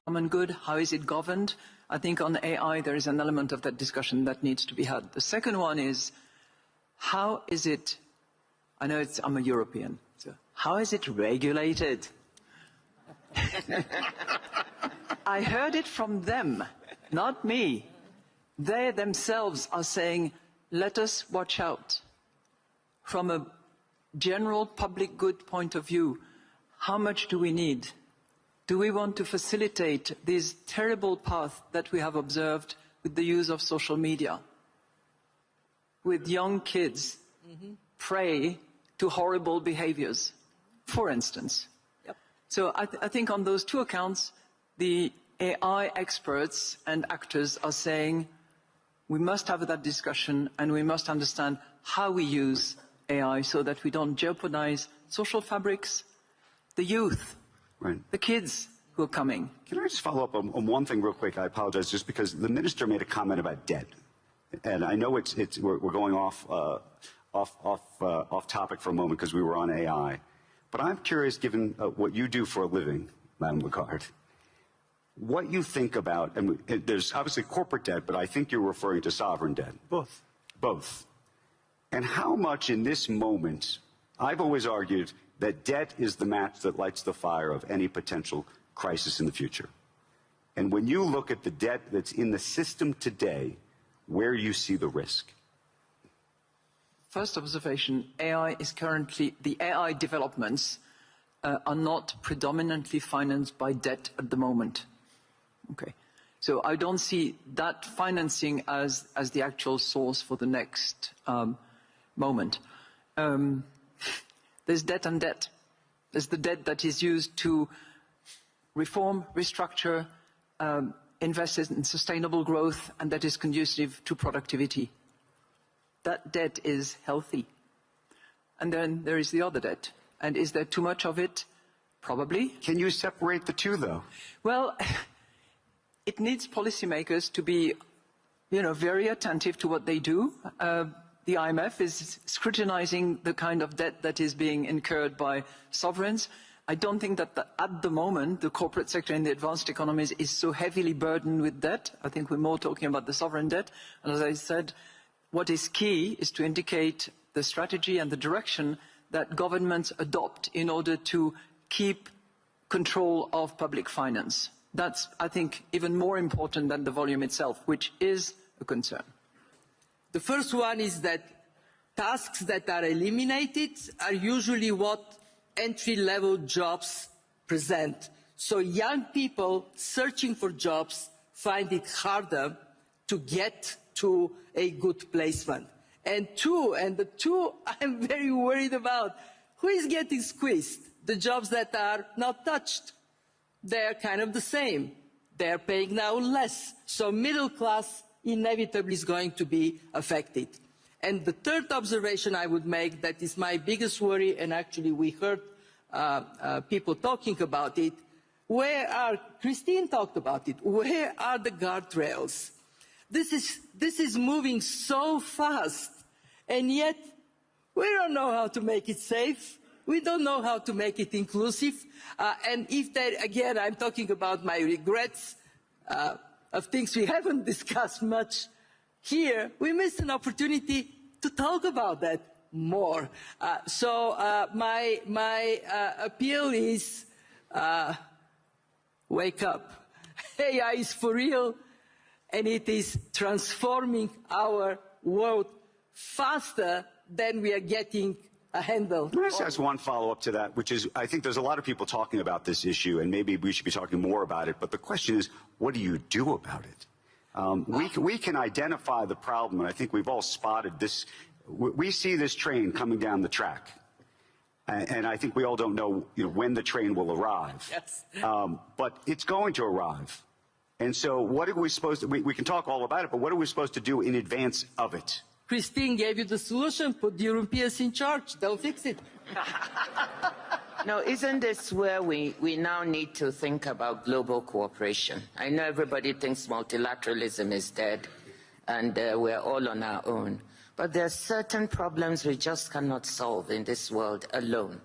common good? How is it governed? I think on AI there is an element of that discussion that needs to be had. The second one is, how is it, I know I'm a European, so how is it regulated? I heard it from them, not me. They themselves are saying, let us watch out. From a general public good point of view, how much do we need? Do we want to facilitate this terrible path that we have observed with the use of social media? With young kids prey to horrible behaviors, for instance. Yep. So I think on those two accounts, the AI experts and actors are saying we must have that discussion and we must understand how we use AI so that we don't jeopardize social fabrics, the youth, right, the kids who are coming. Can I just follow up on one thing real quick? I apologize, just because the minister made a comment about debt. And I know we're going off topic for a moment because we were on AI. But I'm curious, given what you do for a living, Madame Lagarde, what you think about, and there's obviously corporate debt, but I think you're referring to sovereign debt. Both. Both. And how much in this moment, I've always argued that debt is the match that lights the fire of any potential crisis in the future. And when you look at the debt that's in the system today, where you see the risk? First observation, the AI developments are not predominantly financed by debt at the moment. Okay. So I don't see that financing as the actual source for the next moment. There's debt and debt. There's the debt that is used to reform, restructure, invest in sustainable growth, and that is conducive to productivity. That debt is healthy. And then there is the other debt. And is there too much of it? Probably. Can you separate the two, though? Well, it needs policymakers to be, very attentive to what they do. The IMF is scrutinizing the kind of debt that is being incurred by sovereigns. I don't think that at the moment the corporate sector in the advanced economies is so heavily burdened with debt. I think we're more talking about the sovereign debt. And as I said, what is key is to indicate the strategy and the direction that governments adopt in order to keep control of public finance. That's, I think, even more important than the volume itself, which is a concern. The first one is that tasks that are eliminated are usually what entry-level jobs present. So young people searching for jobs find it harder to get to a good placement. And the two I'm very worried about, who is getting squeezed? The jobs that are not touched. They're kind of the same. They're paying now less. So middle class inevitably is going to be affected. And the third observation I would make, that is my biggest worry, and actually we heard people talking about it, Christine talked about it, where are the guardrails? This is moving so fast, and yet we don't know how to make it safe. We don't know how to make it inclusive. And if there, again, I'm talking about my regrets of things we haven't discussed much here, we missed an opportunity to talk about that more. So my appeal is wake up. AI is for real, and it is transforming our world faster than we are getting a handle. Let me just ask one follow-up to that, which is, I think there's a lot of people talking about this issue, and maybe we should be talking more about it, but the question is, what do you do about it? We can identify the problem, and I think we've all spotted this. We see this train coming down the track, and I think we all don't know, when the train will arrive. Yes. But it's going to arrive. And so what are we supposed to, we can talk all about it, but what are we supposed to do in advance of it? Christine gave you the solution. Put the Europeans in charge. They'll fix it. No, isn't this where we now need to think about global cooperation? I know everybody thinks multilateralism is dead and we're all on our own. But there are certain problems we just cannot solve in this world alone.